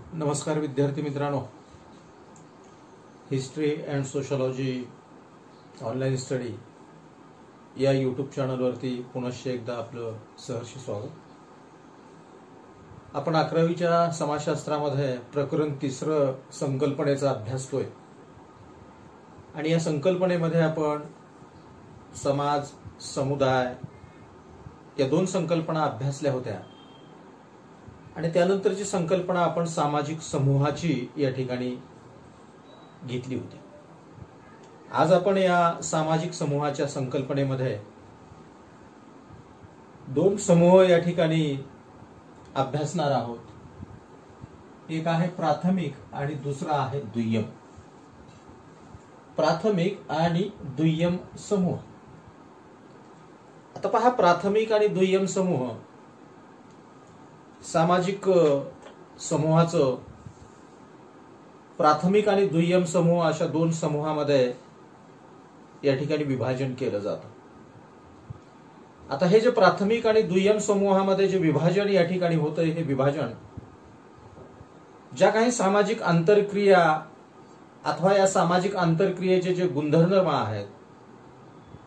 नमस्कार विद्यार्थी मित्रांनो, history and sociology online study या यूट्यूब चॅनलवरती पुनश्च एकदा आपलं सहर्ष स्वागत. आपण 11वीच्या समाजशास्त्रामध्ये प्रकरण 3 संकल्पनेचा अभ्यासतोय आणि या संकल्पनेमध्ये आपण समाज, समुदाय या 2 संकल्पना अभ्यासल्या होत्या आणि त्यानंतरची संकल्पना आपण सामाजिक समूहाची या ठिकाणी घेतली होती. आज आपण या सामाजिक समूहाच्या संकल्पनेमध्ये 2 समूह या ठिकाणी अभ्यासणार आहोत. एक आहे प्राथमिक आणि दुसरा आहे दुय्यम. प्राथमिक आणि दुय्यम समूह. आता पहा, प्राथमिक आणि दुय्यम समूह सामाजिक समूहाचं प्राथमिक आणि दुय्यम समूह अशा 2 समूहामध्ये या ठिकाणी विभाजन केलं जातं. आता हे जे प्राथमिक आणि दुय्यम समूहामध्ये जे विभाजन या ठिकाणी होतं, हे विभाजन ज्या काही सामाजिक आंतरक्रिया अथवा या सामाजिक आंतरक्रियेचे जे गुणधर्म आहेत,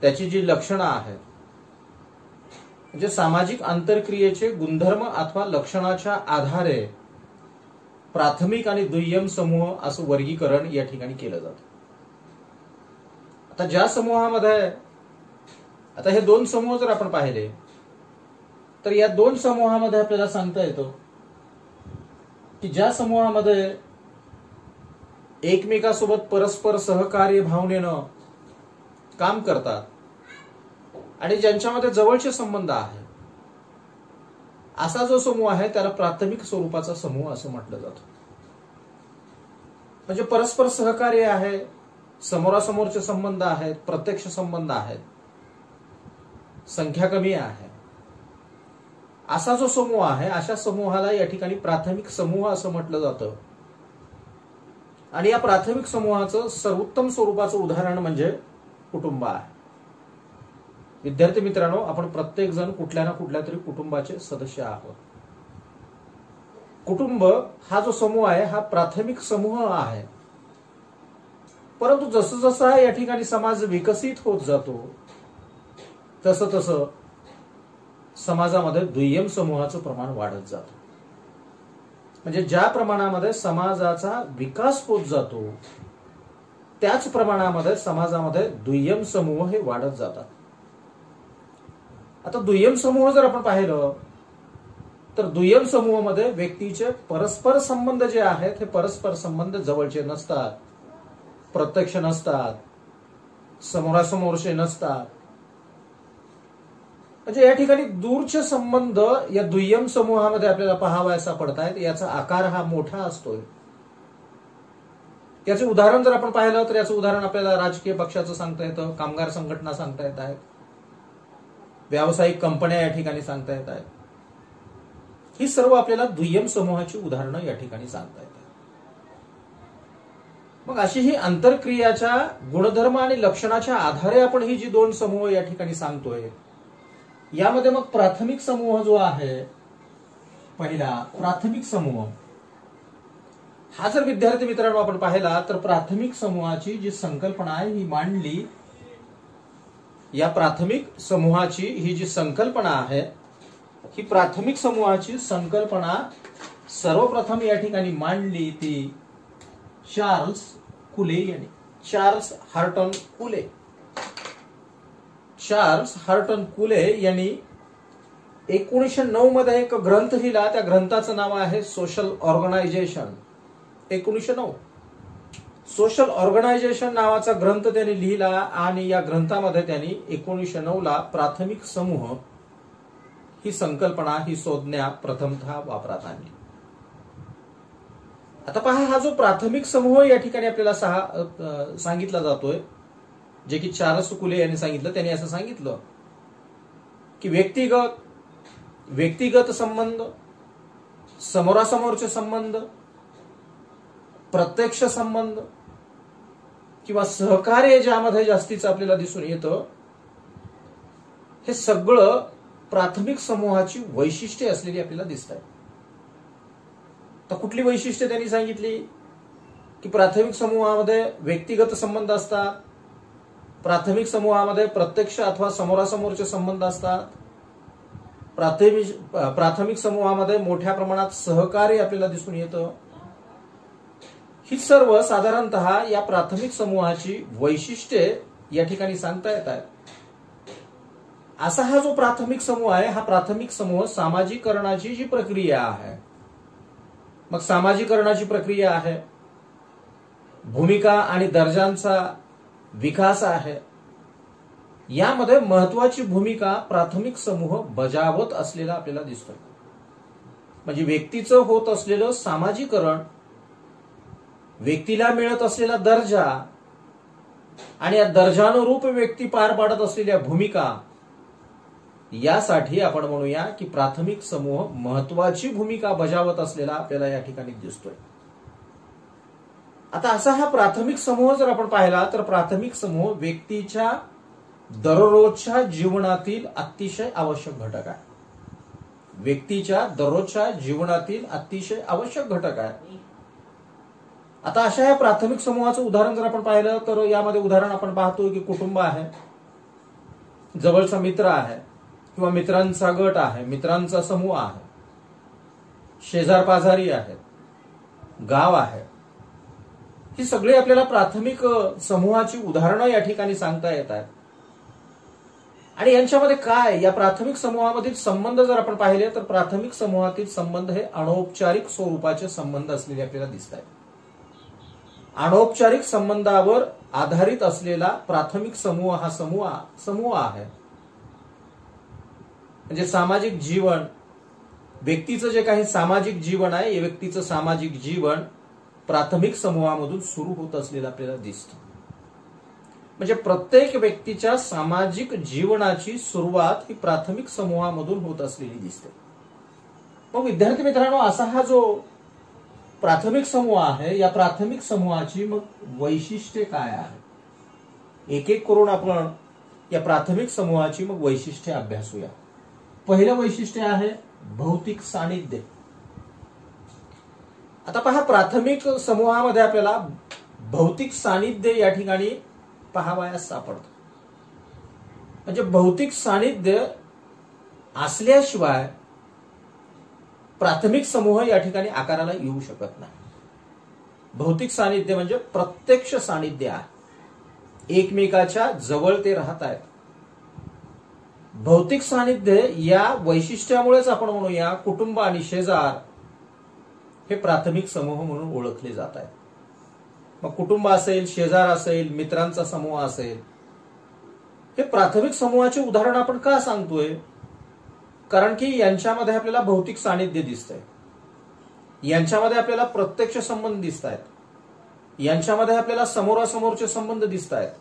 त्याची जी लक्षणं आहेत, म्हणजे सामाजिक आंतरक्रियेचे गुणधर्म अथवा लक्षणाच्या आधारे प्राथमिक आणि दुय्यम समूह असं वर्गीकरण या ठिकाणी केलं जातं. आता ज्या समूहामध्ये आता हे 2 समूह जर आपण पाहिले तर या 2 समूहामध्ये आपल्याला सांगता येतं की ज्या समूहामध्ये एकमेकांसोबत परस्पर सहकार्य भावनेनं काम करतात आणि ज्यांच्यामध्ये जवळचे संबंध आहेत, असा जो समूह आहे त्याला प्राथमिक स्वरूपाचा समूह असं म्हटलं जातं. म्हणजे परस्पर सहकार्य आहे, समोरासमोरचे संबंध आहेत, प्रत्यक्ष संबंध आहेत, संख्या कमी आहे, असा जो समूह आहे, अशा समूहाला या ठिकाणी प्राथमिक समूह असं म्हटलं जातं. आणि या प्राथमिक समूहाचं सर्वोत्तम स्वरूपाचं उदाहरण म्हणजे कुटुंब आहे. विद्यार्थी मित्रांनो, आपण प्रत्येक जण कुठल्या ना कुठल्या तरी कुटुंबाचे सदस्य आहोत. कुटुंब हा जो समूह आहे हा प्राथमिक समूह आहे. परंतु जसं जसा या ठिकाणी समाज विकसित होत जातो तसं तसं समाजामध्ये दुय्यम समूहाचं प्रमाण वाढत जातं. म्हणजे ज्या प्रमाणामध्ये समाजाचा विकास होत जातो त्याच प्रमाणामध्ये समाजामध्ये दुय्यम समूह हे वाढत जातात. आता दुय्यम समूह जर आपण पाहिलं तर दुय्यम समूहामध्ये व्यक्तीचे परस्पर संबंध जे आहेत हे परस्पर संबंध जवळचे नसतात, प्रत्यक्ष नसतात, समोरासमोरचे नसतात. म्हणजे या ठिकाणी दूरचे संबंध या दुय्यम समूहामध्ये आपल्याला पाहावयास पडतायत. याचा आकार हा मोठा असतोय. याचे उदाहरण जर आपण पाहिलं तर याचं उदाहरण आपल्याला राजकीय पक्षाचं सांगता येतं, कामगार संघटना सांगता येत आहेत, व्यावसायिक कंपन्या या ठिकाणी सांगता येत आहेत. ही सर्व आपल्याला दुय्यम समूहाची उदाहरणं या ठिकाणी सांगता येतात. मग अशी ही आंतरक्रियाच्या गुणधर्म आणि लक्षणाच्या आधारे आपण ही जी 2 समूह या ठिकाणी सांगतोय, यामध्ये मग प्राथमिक समूह जो आहे, पहिला प्राथमिक समूह हा जर विद्यार्थी मित्रांनो आपण पाहिला तर प्राथमिक समूहाची जी संकल्पना आहे ही मांडली. या प्राथमिक समूहाची ही जी संकल्पना आहे, ही प्राथमिक समूहाची संकल्पना सर्वप्रथम या ठिकाणी मांडली ती चार्ल्स कुले यांनी. चार्ल्स हार्टन कुले. चार्ल्स हार्टन कुले यांनी 1909 मध्ये एक ग्रंथ लिहिला. त्या ग्रंथाचं नाव आहे सोशल ऑर्गनायझेशन. 1909 सोशल ऑर्गनायझेशन नावाचा ग्रंथ त्यांनी लिहिला आणि या ग्रंथामध्ये त्यांनी 1909 ला प्राथमिक समूह ही संकल्पना, ही संज्ञा प्रथमतः वापरात आणली. आता पहा, हा जो प्राथमिक समूह या ठिकाणी आपल्याला सांगितला जातोय, जे की चार्ल्स कुले यांनी सांगितलं. त्यांनी असं सांगितलं की व्यक्तिगत संबंध, समोरासमोरचे संबंध, प्रत्यक्ष संबंध किंवा सहकार्य ज्यामध्ये जास्तीचं आपल्याला दिसून येतं, हे सगळं प्राथमिक समूहाची वैशिष्ट्ये असलेली आपल्याला दिसतात. तर कुठली वैशिष्ट्ये त्यांनी सांगितली की प्राथमिक समूहामध्ये व्यक्तिगत संबंध असतात, प्राथमिक समूहामध्ये प्रत्यक्ष अथवा समोरासमोरचे संबंध असतात, प्राथमिक समूहामध्ये मोठ्या प्रमाणात सहकार्य आपल्याला दिसून येतं. ही सर्व साधारणतः या प्राथमिक समूहाची वैशिष्ट्ये या ठिकाणी सांगता येत आहेत. असा हा जो प्राथमिक समूह आहे, हा प्राथमिक समूह सामाजिकरणाची जी प्रक्रिया आहे, मग सामाजिकरणाची प्रक्रिया आहे, भूमिका आणि दर्जांचा विकास आहे, यामध्ये महत्वाची भूमिका प्राथमिक समूह बजावत असलेला आपल्याला दिसतो. म्हणजे व्यक्तीचं होत असलेलं सामाजिकरण, व्यक्तीला मिळत असलेला दर्जा आणि या दर्जानुरूप व्यक्ती पार पाडत असलेल्या भूमिका, यासाठी आपण म्हणूया की प्राथमिक समूह महत्वाची भूमिका बजावत असलेला आपल्याला या ठिकाणी दिसतोय. आता असा हा प्राथमिक समूह जर आपण पाहिला तर प्राथमिक समूह व्यक्तीच्या दररोजच्या जीवनातील अतिशय आवश्यक घटक आहे. व्यक्तीच्या दररोजच्या जीवनातील अतिशय आवश्यक घटक आहे. आता अशा या प्राथमिक समूहाचं उदाहरण जर आपण पाहिलं तर यामध्ये उदाहरण आपण पाहतो की कुटुंब आहे, जवळचा मित्र आहे किंवा मित्रांचा गट आहे, मित्रांचा समूह आहे, शेजार पाजारी आहेत, गाव आहे. ही सगळी आपल्याला प्राथमिक समूहाची उदाहरणं या ठिकाणी सांगता येत आहेत. आणि यांच्यामध्ये काय, या प्राथमिक समूहामधील संबंध जर आपण पाहिले तर प्राथमिक समूहातील संबंध हे अनौपचारिक स्वरूपाचे संबंध असलेले आपल्याला दिसत आहेत. अनौपचारिक संबंधावर आधारित असलेला प्राथमिक समूह हा समूह आहे. म्हणजे सामाजिक जीवन, व्यक्तीचं जे काही सामाजिक जीवन आहे, या व्यक्तीचं सामाजिक जीवन प्राथमिक समूहामधून सुरू होत असलेलं आपल्याला दिसतं. म्हणजे प्रत्येक व्यक्तीच्या सामाजिक जीवनाची सुरुवात ही प्राथमिक समूहामधून होत असलेली दिसते. मग विद्यार्थी मित्रांनो, असा हा जो प्राथमिक समूह आहे, या प्राथमिक समूहाची मग वैशिष्ट्ये काय आहे, एक एक करून आपण या प्राथमिक समूहाची मग वैशिष्ट्ये अभ्यासूया. पहिलं वैशिष्ट्य आहे भौतिक सानिध्य. आता पहा, प्राथमिक समूहामध्ये आपल्याला भौतिक सानिध्य या ठिकाणी पाहावयास सापडतं. म्हणजे भौतिक सानिध्य असल्याशिवाय प्राथमिक समूह या ठिकाणी आकाराला येऊ शकत नाही. भौतिक सानिध्य म्हणजे प्रत्यक्ष सानिध्य आहे, एकमेकाच्या जवळ ते राहत आहेत. भौतिक सानिध्य या वैशिष्ट्यामुळेच आपण म्हणूया कुटुंब आणि शेजार हे प्राथमिक समूह म्हणून ओळखले जात आहेत. मग कुटुंब असेल, शेजार असेल, मित्रांचा समूह असेल, हे प्राथमिक समूहाचे उदाहरण आपण का सांगतोय? कारण की यांच्यामध्ये आपल्याला भौतिक सानिध्य दिसतंय, यांच्यामध्ये आपल्याला प्रत्यक्ष संबंध दिसत आहेत, यांच्यामध्ये आपल्याला समोरासमोरचे संबंध दिसत आहेत.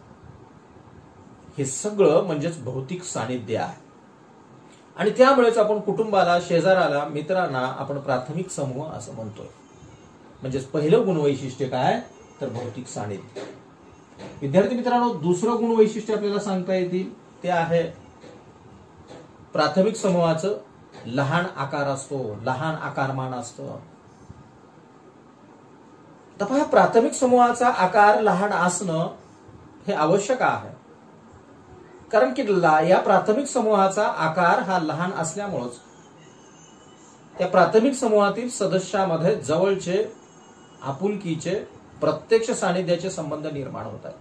हे सगळं म्हणजेच भौतिक सानिध्य आहे. आणि त्यामुळेच आपण कुटुंबाला, शेजाराला, मित्रांना आपण प्राथमिक समूह असं म्हणतोय. म्हणजेच पहिलं गुणवैशिष्ट्य काय तर भौतिक सानिध्य. विद्यार्थी मित्रांनो, दुसरं गुणवैशिष्ट्य आपल्याला सांगता येतील ते आहे प्राथमिक समूहाचं लहान आकार असतो, लहान आकारमान असतं. तर पहा, प्राथमिक समूहाचा आकार लहान असणं हे आवश्यक आहे. कारण की या प्राथमिक समूहाचा आकार हा लहान असल्यामुळेच त्या प्राथमिक समूहातील सदस्यामध्ये जवळचे, आपुलकीचे, प्रत्यक्ष सानिध्याचे संबंध निर्माण होत आहेत.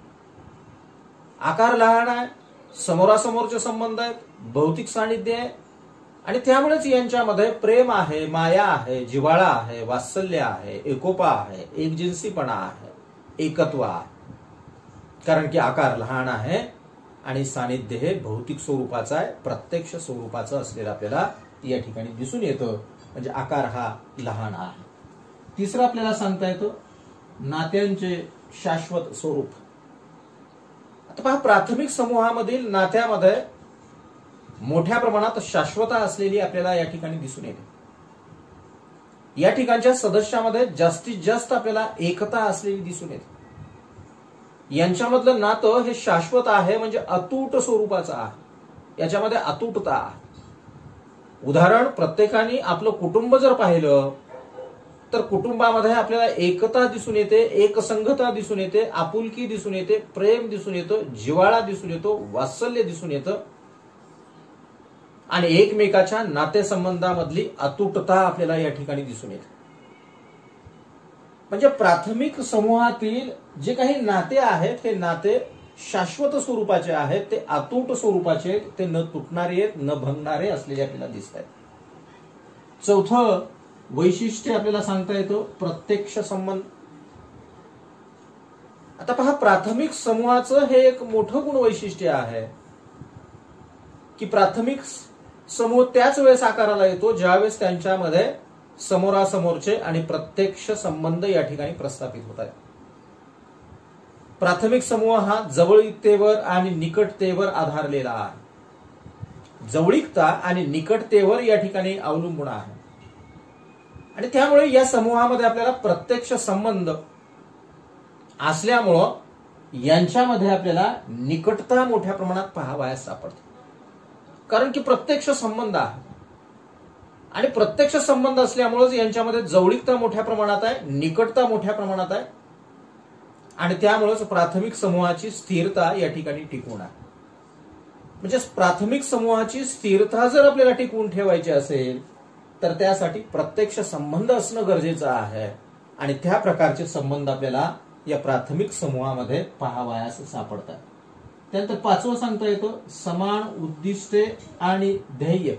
आकार लहान आहे, समोरासमोरचे संबंध आहेत, भौतिक सानिध्य आहे आणि त्यामुळेच यांच्यामध्ये प्रेम आहे, माया आहे, जिव्हाळा आहे, वात्सल्य आहे, एकोपा आहे, एकजिन्सीपणा आहे, एकत्व आहे. कारण की आकार लहान आहे आणि सानिध्य हे भौतिक स्वरूपाचं आहे, प्रत्यक्ष स्वरूपाचं असलेलं आपल्याला या ठिकाणी दिसून येतं. म्हणजे आकार हा लहान आहे. तिसरं आपल्याला सांगता येतं नात्यांचे शाश्वत स्वरूप. आता पहा, प्राथमिक समूहामधील नात्यामध्ये मोठ्या प्रमाणात शाश्वता असलेली आपल्याला या ठिकाणी दिसून येते. या ठिकाणच्या सदस्यामध्ये जास्तीत जास्त आपल्याला एकता असलेली दिसून येते. यांच्यामधलं नातं हे शाश्वत आहे, म्हणजे अतूट स्वरूपाचं आहे, याच्यामध्ये अतूटता आहे. उदाहरण, प्रत्येकाने आपलं कुटुंब जर पाहिलं तर कुटुंबामध्ये आपल्याला एकता दिसून येते, एकसंघता दिसून येते, आपुलकी दिसून येते, प्रेम दिसून येतं, जिव्हाळा दिसून येतो, वात्सल्य दिसून येतं आणि एकमेकाच्या नातेसंबंधामधली अतुटता आपल्याला या ठिकाणी दिसून येते. म्हणजे प्राथमिक समूहातील जे काही नाते आहेत हे नाते शाश्वत स्वरूपाचे आहेत, ते अतूट स्वरूपाचे आहेत, ते न तुटणारे आहेत, न भंगणारे असलेले आपल्याला दिसत आहेत. चौथं वैशिष्ट्य आपल्याला सांगता येतं प्रत्यक्ष संबंध. आता पहा, प्राथमिक समूहाचं हे एक मोठं गुण वैशिष्ट्य आहे की प्राथमिक समूह त्याच वेळेस आकाराला येतो ज्यावेळेस त्यांच्यामध्ये समोरासमोरचे आणि प्रत्यक्ष संबंध या ठिकाणी प्रस्थापित होत आहेत. प्राथमिक समूह हा जवळीकतेवर आणि निकटतेवर आधारलेला आहे. जवळीकता आणि निकटतेवर या ठिकाणी अवलंबून आहे आणि त्यामुळे या समूहामध्ये आपल्याला प्रत्यक्ष संबंध असल्यामुळं यांच्यामध्ये आपल्याला निकटता मोठ्या प्रमाणात पाहावयास सापडते. कारण की प्रत्यक्ष संबंध आहे आणि प्रत्यक्ष संबंध असल्यामुळेच यांच्यामध्ये जवळीकता मोठ्या प्रमाणात आहे, निकटता मोठ्या प्रमाणात आहे आणि त्यामुळेच प्राथमिक समूहाची स्थिरता या ठिकाणी टिकून आहे. म्हणजे प्राथमिक समूहाची स्थिरता जर आपल्याला टिकवून ठेवायची असेल तर त्यासाठी प्रत्यक्ष संबंध असणं गरजेचं आहे आणि त्या प्रकारचे संबंध आपल्याला या प्राथमिक समूहामध्ये पाहावयास सापडतात. त्यानंतर पाचवं सांगता येतं समान उद्दिष्टे आणि ध्येय.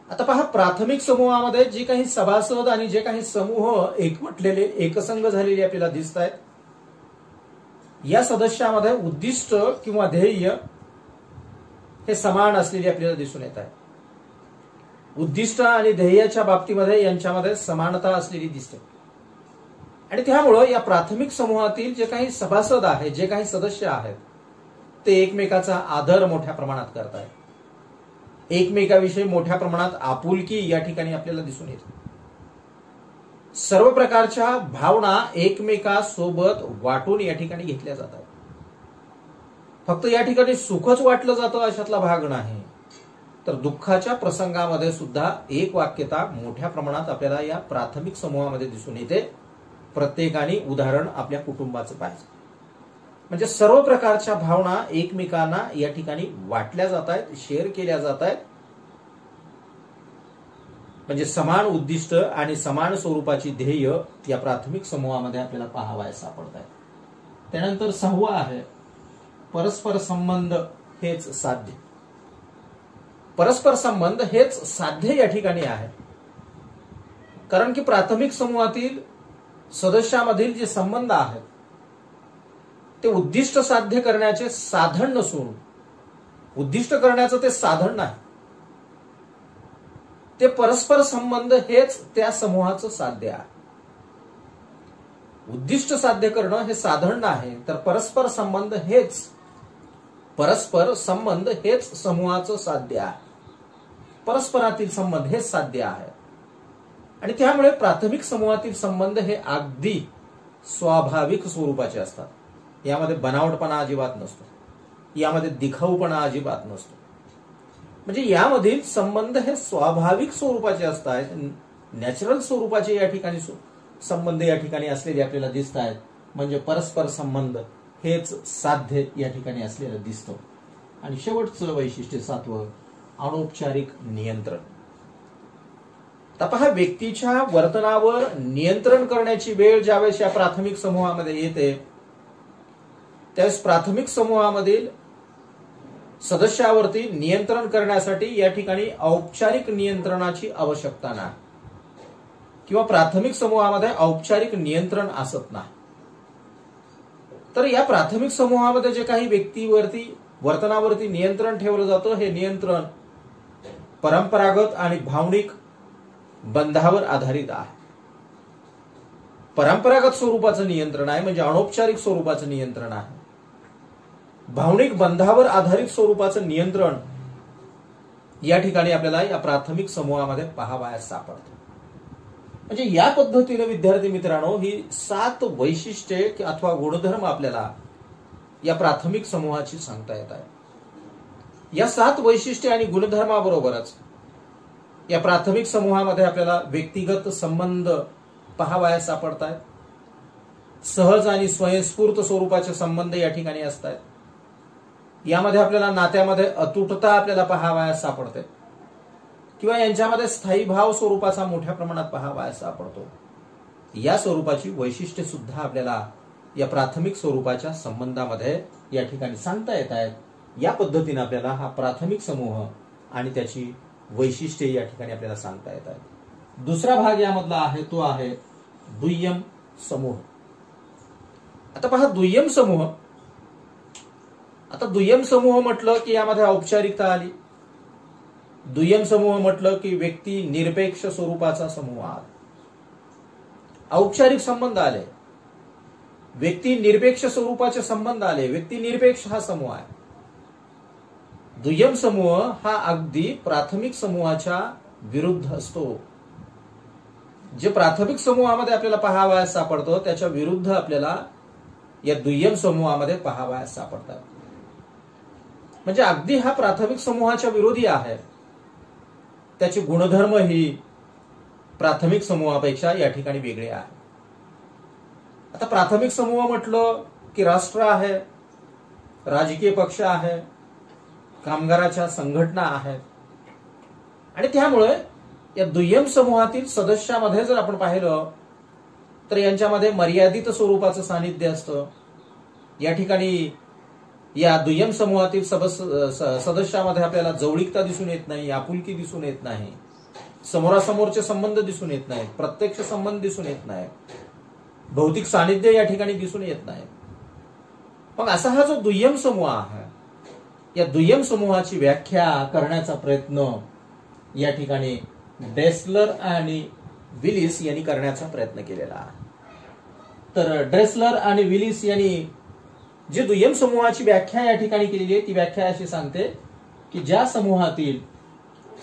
आता पहा, प्राथमिक समूहामध्ये जे काही सभासद आणि जे काही समूह एकवटलेले एकसंघ झालेले आपल्याला दिसत आहेत, या सदस्यामध्ये उद्दिष्ट किंवा ध्येय हे समान असलेले आपल्याला दिसून येत आहे. उद्दिष्ट आणि ध्येयाच्या बाबतीमध्ये यांच्यामध्ये समानता असलेली दिसते आणि त्यामुळं या प्राथमिक समूहातील जे काही सभासद आहेत, जे काही सदस्य आहेत, ते एकमेकाचा आदर मोठ्या प्रमाणात करतात. एकमेकाविषयी मोठ्या प्रमाणात आपुलकी या ठिकाणी आपल्याला दिसून येते. सर्व प्रकारच्या भावना एकमेकासोबत वाटून या ठिकाणी घेतल्या जातात. फक्त या ठिकाणी सुखच वाटलं जातं अशातला भाग नाही, तर दुःखाच्या प्रसंगामध्ये सुद्धा एक वाक्यता मोठ्या प्रमाणात आपल्याला या प्राथमिक समूहामध्ये दिसून येते. प्रत्येकाने उदाहरण आपल्या कुटुंबाचं पाहिजे. म्हणजे सर्व प्रकारच्या भावना एकमेकांना या ठिकाणी वाटल्या जात आहेत, शेअर केल्या जात आहेत. म्हणजे समान उद्दिष्ट आणि समान स्वरूपाची ध्येय या प्राथमिक समूहामध्ये आपल्याला पाहावयास सापडत आहेत. त्यानंतर सहावा आहे परस्पर संबंध हेच साध्य. परस्पर संबंध हेच साध्य या ठिकाणी आहे. कारण की प्राथमिक समूहातील सदस्यामधील जे संबंध आहेत ते उद्दिष्ट साध्य करण्याचे साधन नसून, उद्दिष्ट करण्याचं ते साधन नाही, ते परस्पर संबंध हेच त्या समूहाचं साध्य आहे. उद्दिष्ट साध्य करणं हे साधन नाही, तर परस्पर संबंध हेच समूहाचं साध्य आहे. परस्परातील संबंध हेच साध्य आहे आणि त्यामुळे प्राथमिक समूहातील संबंध हे अगदी स्वाभाविक स्वरूपाचे असतात. यामध्ये बनावटपणा अजिबात नसतो, यामध्ये दिखाऊपणा अजिबात नसतो. म्हणजे यामधील संबंध हे स्वाभाविक स्वरूपाचे असतात, नॅचरल स्वरूपाचे या ठिकाणी संबंध या ठिकाणी असलेले आपल्याला दिसत आहेत. म्हणजे परस्पर संबंध हेच साध्य या ठिकाणी असलेलं दिसतं. आणि शेवटचं वैशिष्ट्य सातवं अनौपचारिक नियंत्रण. पहा, व्यक्तीच्या वर्तनावर नियंत्रण करण्याची वेळ ज्यावेळेस या प्राथमिक समूहामध्ये येते त्यावेळेस प्राथमिक समूहामधील सदस्यावरती नियंत्रण करण्यासाठी या ठिकाणी औपचारिक नियंत्रणाची आवश्यकता नाही किंवा प्राथमिक समूहामध्ये औपचारिक नियंत्रण असत नाही. तर या प्राथमिक समूहामध्ये जे काही व्यक्तीवरती वर्तनावरती नियंत्रण ठेवलं जातं हे नियंत्रण परंपरागत आणि भावनिक बंधावर आधारित आहे. परंपरागत स्वरूपाचं नियंत्रण आहे, म्हणजे अनौपचारिक स्वरूपाचं नियंत्रण आहे. भावनिक बंधावर आधारित स्वरूपाचं नियंत्रण या ठिकाणी आपल्याला या प्राथमिक समूहामध्ये पाहावयास सापडतं. म्हणजे या पद्धतीने विद्यार्थी मित्रांनो ही 7 वैशिष्ट्ये अथवा गुणधर्म आपल्याला या प्राथमिक समूहाची सांगता येत आहे. या 7 वैशिष्ट्ये आणि गुणधर्माबरोबरच या प्राथमिक समूहामध्ये आपल्याला व्यक्तिगत संबंध पाहावयास सापडतात. सहज आणि स्वयंस्फूर्त स्वरूपाचे संबंध या ठिकाणी असतात. यामध्ये आपल्याला नात्यामध्ये अतुटता आपल्याला पाहावयास सापडते किंवा यांच्यामध्ये स्थायी भाव स्वरूपाचा मोठ्या प्रमाणात पाहावयास सापडतो. या स्वरूपाची वैशिष्ट्ये सुद्धा आपल्याला या प्राथमिक स्वरूपाच्या संबंधामध्ये या ठिकाणी सांगता येत आहेत. या पद्धतीने आपल्याला हा प्राथमिक समूह आणि त्याची वैशिष्ट्ये या ठिकाणी आपल्याला सांगता येत आहेत. दुसरा भाग यामधला आहे तो आहे दुय्यम समूह. आता पहा दुय्यम समूह. आता दुय्यम समूह म्हटलं की यामध्ये औपचारिकता आली. दुय्यम समूह म्हटलं की व्यक्ती निरपेक्ष स्वरूपाचा समूह आला. औपचारिक संबंध आले, व्यक्ती निरपेक्ष स्वरूपाचे संबंध आले. व्यक्ती निरपेक्ष हा समूह आहे. दुय्यम समूह हा अगदी प्राथमिक समूहाच्या विरुद्ध असतो. जे प्राथमिक समूहामध्ये आपल्याला पाहावयास सापडतो त्याच्या विरुद्ध आपल्याला या दुय्यम समूहामध्ये पाहावयास सापडतात. म्हणजे अगदी हा प्राथमिक समूहाच्या विरोधी आहे. त्याचे गुणधर्म ही प्राथमिक समूहापेक्षा या ठिकाणी वेगळे आहे. आता प्राथमिक समूह म्हटलं की राष्ट्र आहे, राजकीय पक्ष आहे, कामगाराच्या संघटना आहेत आणि त्यामुळे या दुय्यम समूहातील सदस्यामध्ये जर आपण पाहिलं तर यांच्यामध्ये मर्यादित स्वरूपाचं सानिध्य असतं. या ठिकाणी या दुय्यम समूहातील सदस्यामध्ये आपल्याला जवळीकता दिसून येत नाही, आपुलकी दिसून येत नाही, समोरासमोरचे संबंध दिसून येत नाहीत, प्रत्यक्ष संबंध दिसून येत नाही, भौतिक सानिध्य या ठिकाणी दिसून येत नाही. मग असा हा जो दुय्यम समूह आहे, या दुय्यम समूहाची व्याख्या करण्याचा प्रयत्न या ठिकाणी ड्रेसलर आणि विलिस यांनी करण्याचा प्रयत्न केलेला आहे. तर ड्रेसलर आणि विलिस यांनी जे दुय्यम समूहाची व्याख्या या ठिकाणी केलेली आहे ती व्याख्या अशी सांगते की ज्या समूहातील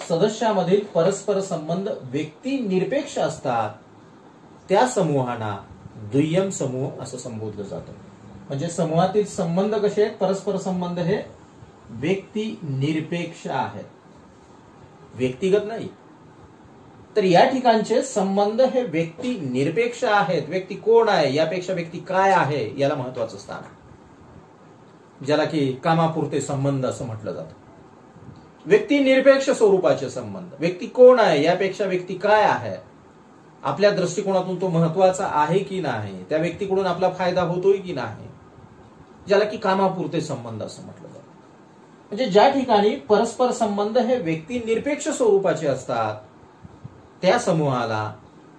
सदस्यामधील परस्पर संबंध व्यक्ती निरपेक्ष असतात त्या समूहांना दुय्यम समूह असं संबोधलं जातं. म्हणजे समूहातील संबंध कसे आहेत? परस्पर संबंध हे व्यक्ती निरपेक्ष आहेत, व्यक्तिगत नाही. तर या ठिकाणचे संबंध हे व्यक्ती निरपेक्ष आहेत. व्यक्ती कोण आहे यापेक्षा व्यक्ती काय आहे याला महत्वाचं स्थान आहे, ज्याला की कामापुरते संबंध असं म्हटलं जातं. व्यक्ती निरपेक्ष स्वरूपाचे संबंध, व्यक्ती कोण आहे यापेक्षा व्यक्ती काय आहे, आपल्या दृष्टिकोनातून तो महत्वाचा आहे की नाही, त्या व्यक्तीकडून आपला फायदा होतोय की नाही, ज्याला की कामापुरते संबंध असं म्हटलं जातं. म्हणजे ज्या ठिकाणी परस्पर संबंध हे व्यक्ती निरपेक्ष स्वरूपाचे असतात त्या समूहाला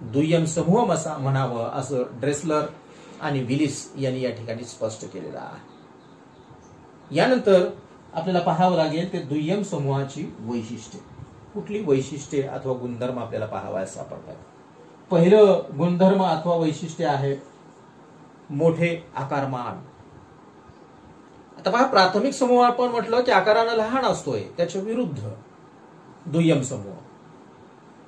दुय्यम समूह म्हणावं असं ड्रेसलर आणि विलिस यांनी या ठिकाणी स्पष्ट केलेलं आहे. यानंतर आपल्याला पाहावं लागेल ते दुय्यम समूहाची वैशिष्ट्ये. कुठली वैशिष्ट्ये अथवा गुणधर्म आपल्याला पाहावयास सापडतात? पहिलं गुणधर्म अथवा वैशिष्ट्य आहे मोठे आकारमान. आता पहा, प्राथमिक समूह आपण म्हटलं की आकारानं लहान असतोय, त्याच्या विरुद्ध दुय्यम समूह.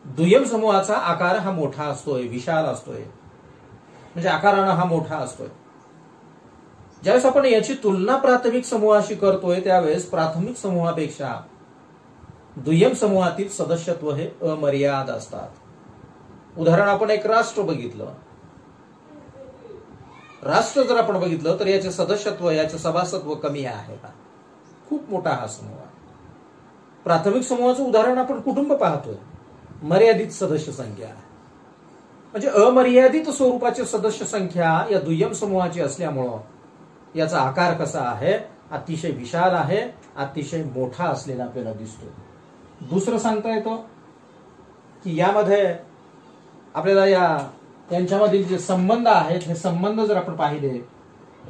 दुय्यम समूहाचा आकार हा मोठा असतोय, विशाल असतोय, म्हणजे आकारानं हा मोठा असतोय. ज्यावेळेस आपण याची तुलना प्राथमिक समूहाशी करतोय त्यावेळेस प्राथमिक समूहापेक्षा दुय्यम समूहातील सदस्यत्व हे अमर्याद असतात. उदाहरण आपण एक राष्ट्र बघितलं. राष्ट्र जर आपण बघितलं तर याचे सदस्यत्व, याचे सभासत्व कमी आहे का? खूप मोठा हा समूह आहे. प्राथमिक समूहाचं उदाहरण आपण कुटुंब पाहतोय, मर्यादित सदस्य संख्या आहे. म्हणजे अमर्यादित स्वरूपाची सदस्य संख्या या दुय्यम समूहाची असल्यामुळं याचा आकार कसा आहे? अतिशय विशाल आहे, अतिशय मोठा असलेला आपल्याला दिसतो. दुसरं सांगता येतं की यामध्ये आपल्याला यांच्यामधील जे संबंध आहेत हे संबंध जर आपण पाहिले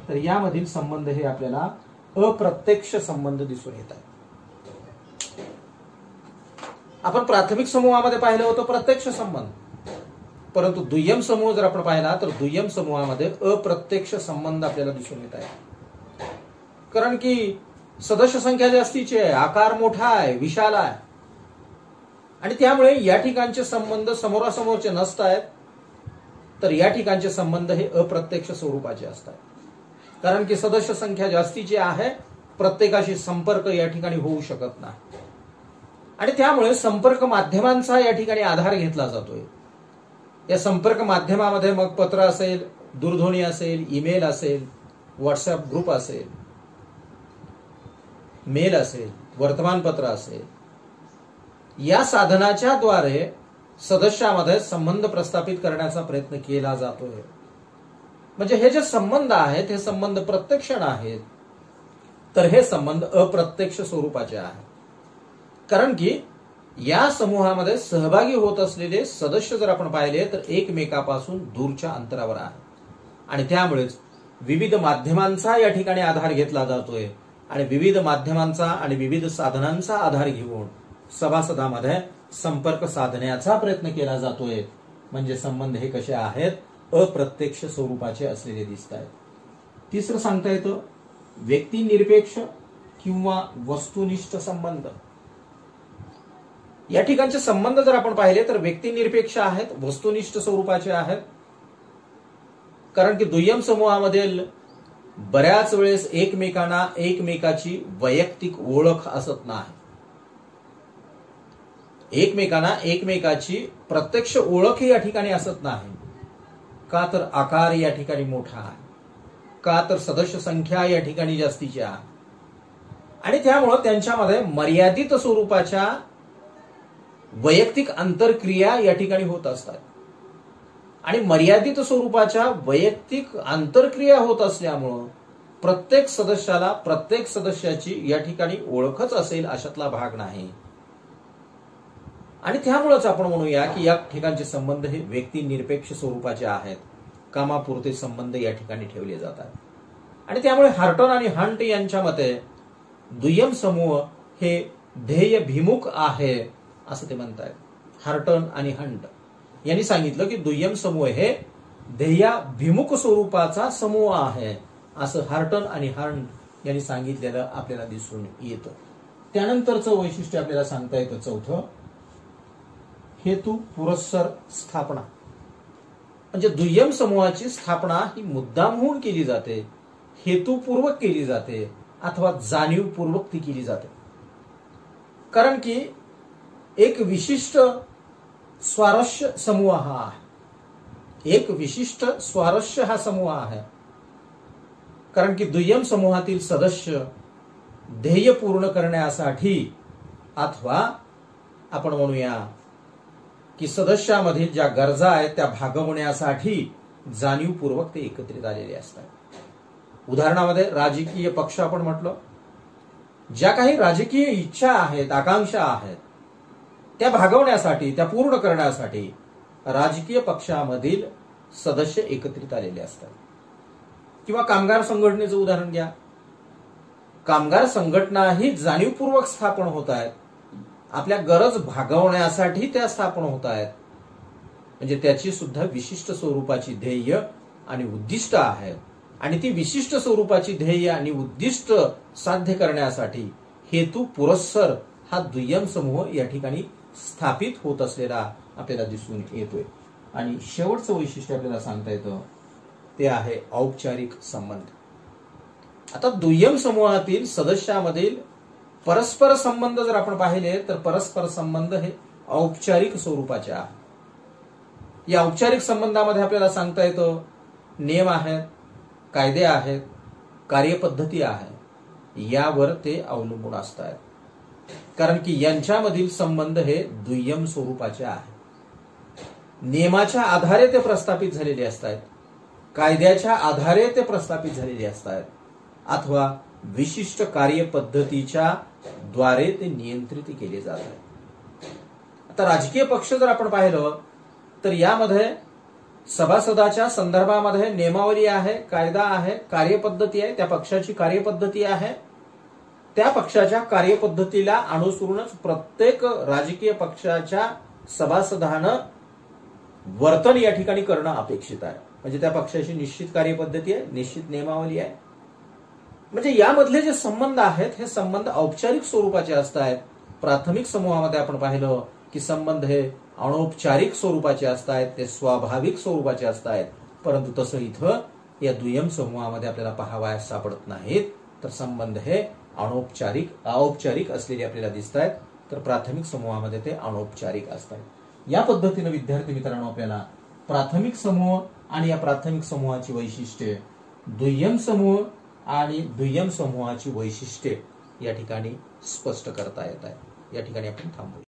तर यामधील संबंध हे आपल्याला अप्रत्यक्ष संबंध दिसून येतात. आपण प्राथमिक समूहामध्ये पाहिलं होतं प्रत्यक्ष संबंध, परंतु दुय्यम समूह जर आपण पाहिला तर दुय्यम समूहामध्ये अप्रत्यक्ष संबंध आपल्याला दिसून येत आहे. कारण की सदस्य संख्या जास्तीची आहे, आकार मोठा आहे, विशाल आहे आणि त्यामुळे या ठिकाणचे संबंध समोरासमोरचे नसतायत, तर या ठिकाणचे संबंध हे अप्रत्यक्ष स्वरूपाचे असतात. कारण की सदस्य संख्या जास्तीची आहे, प्रत्येकाशी संपर्क या ठिकाणी होऊ शकत नाही आणि त्यामुळे संपर्क माध्यमांचा या ठिकाणी आधार घेतला जातोय. या संपर्क माध्यमामध्ये मग पत्र असेल, दूरध्वनी असेल, ईमेल असेल, व्हॉट्सअप ग्रुप असेल, मेल असेल, वर्तमानपत्र असेल, या साधनाच्या द्वारे सदस्यामध्ये संबंध प्रस्थापित करण्याचा प्रयत्न केला जातोय. म्हणजे हे जे संबंध आहेत हे संबंध प्रत्यक्ष नाहीत, तर हे संबंध अप्रत्यक्ष स्वरूपाचे आहेत. कारण की या समूहामध्ये सहभागी होत असलेले सदस्य जर आपण पाहिले तर एकमेकापासून दूरच्या अंतरावर आहेत आणि त्यामुळेच विविध माध्यमांचा या ठिकाणी आधार घेतला जातोय आणि विविध माध्यमांचा आणि विविध साधनांचा आधार घेऊन सभासदांमध्ये संपर्क साधण्याचा प्रयत्न केला जातोय. म्हणजे संबंध हे कसे आहेत, अप्रत्यक्ष स्वरूपाचे असलेले दिसत आहेत. तिसरं सांगता येतं व्यक्तिनिरपेक्ष किंवा वस्तुनिष्ठ संबंध. या ठिकाणचे संबंध जर आपण पाहिले तर व्यक्तिनिरपेक्ष आहेत, वस्तुनिष्ठ स्वरूपाचे आहेत. कारण की दुय्यम समूहामधील बऱ्याच वेळेस एकमेकांना एकमेकाची वैयक्तिक ओळख असत नाही. एकमेकांना एकमेकाची प्रत्यक्ष ओळख या ठिकाणी असत नाही. का तर आकार या ठिकाणी मोठा आहे, का तर सदस्य संख्या या ठिकाणी जास्तीची आहे आणि त्यामुळे त्यांच्यामध्ये मर्यादित स्वरूपाच्या वैयक्तिक आंतरक्रिया या ठिकाणी होत असतात आणि मर्यादित स्वरूपाच्या वैयक्तिक आंतरक्रिया होत असल्यामुळं प्रत्येक सदस्याला प्रत्येक सदस्याची या ठिकाणी ओळखच असेल अशातला भाग नाही. आणि त्यामुळेच आपण म्हणूया की या ठिकाणचे संबंध हे व्यक्तिनिरपेक्ष स्वरूपाचे आहेत. कामापुरते संबंध या ठिकाणी ठेवले जातात आणि त्यामुळे हार्टन आणि हंट यांच्या मते दुय्यम समूह हे ध्येयभिमुख आहे असं ते म्हणतात. हार्टन आणि हंट यांनी सांगितलं की दुय्यम समूह हे ध्येयाभिमुख स्वरूपाचा समूह आहे असं हार्टन आणि हंट यांनी सांगितलेलं आपल्याला दिसून येतं. त्यानंतरचं वैशिष्ट्य आपल्याला सांगता येतं चौथं, हेतू पुरस्सर स्थापना. म्हणजे दुय्यम समूहाची स्थापना ही मुद्दामहून केली जाते, हेतुपूर्वक केली जाते अथवा जाणीवपूर्वक ती केली जाते. कारण की एक विशिष्ट स्वारस्य समूह हा आहे, एक विशिष्ट स्वारस्य हा समूह आहे. कारण की दुय्यम समूहातील सदस्य ध्येय पूर्ण करण्यासाठी अथवा आपण म्हणूया की सदस्यामधील ज्या गरजा आहेत त्या भागवण्यासाठी जाणीवपूर्वक ते एकत्रित आलेले असतात. उदाहरणामध्ये राजकीय पक्ष आपण म्हटलं, ज्या काही राजकीय इच्छा आहेत, आकांक्षा आहेत त्या भागवण्यासाठी, त्या पूर्ण करण्यासाठी राजकीय पक्षामधील सदस्य एकत्रित आलेले असतात. किंवा कामगार संघटनेचं उदाहरण घ्या. कामगार संघटना ही जाणीवपूर्वक स्थापन होत आहेत, आपल्या गरज भागवण्यासाठी त्या स्थापन होत आहेत. म्हणजे त्याची सुद्धा विशिष्ट स्वरूपाची ध्येय आणि उद्दिष्ट आहेत आणि ती विशिष्ट स्वरूपाची ध्येय आणि उद्दिष्ट साध्य करण्यासाठी हेतू पुरस्सर हा दुय्यम समूह या ठिकाणी स्थापित होत असलेला आपल्याला दिसून येतोय. आणि शेवटचं वैशिष्ट्य आपल्याला सांगता येतं ते आहे औपचारिक संबंध. आता दुय्यम समूहातील सदस्यामधील परस्पर संबंध जर आपण पाहिले तर परस्पर संबंध हे औपचारिक स्वरूपाचे आहेत. या औपचारिक संबंधामध्ये आपल्याला सांगता येतं नियम आहेत, कायदे आहेत, कार्यपद्धती आहे, यावर ते अवलंबून असतात. कारण की यांच्यामधील संबंध हे दुय्यम स्वरूपाचे आहे. नियमाच्या आधारे ते प्रस्थापित झालेले असतात, कायद्याच्या आधारे ते प्रस्थापित झालेले असतात अथवा विशिष्ट कार्यपद्धतीच्या द्वारे ते नियंत्रित केले जातात. आता राजकीय पक्ष जर आपण पाहिलं तर यामध्ये सभासदाच्या संदर्भामध्ये नियमावली आहे, कायदा आहे, कार्यपद्धती आहे, त्या पक्षाची कार्यपद्धती आहे. त्या पक्षाच्या कार्यपद्धतीला अनुसरूनच प्रत्येक राजकीय पक्षाच्या सभासदानं वर्तन या ठिकाणी करणं अपेक्षित आहे. म्हणजे त्या पक्षाची निश्चित कार्यपद्धती आहे, निश्चित नियमावली आहे. म्हणजे यामधले जे संबंध आहेत हे संबंध औपचारिक स्वरूपाचे असतात. प्राथमिक समूहामध्ये आपण पाहिलं की संबंध हे अनौपचारिक स्वरूपाचे असतात, ते स्वाभाविक स्वरूपाचे असतात. परंतु तसं इथं या दुय्यम समूहामध्ये आपल्याला पाहावयास सापडत नाहीत, तर संबंध हे औपचारिक असलेले आपल्याला दिसत आहेत. तर प्राथमिक समूहामध्ये ते अनौपचारिक असतात। या पद्धतीने विद्यार्थी मित्रांनो आपल्याला प्राथमिक समूह आणि या प्राथमिक समूहाची वैशिष्ट्ये, दुय्यम समूह आणि दुय्यम समूहाची वैशिष्ट्ये या ठिकाणी स्पष्ट करता येत आहे। या ठिकाणी आपण थांबू।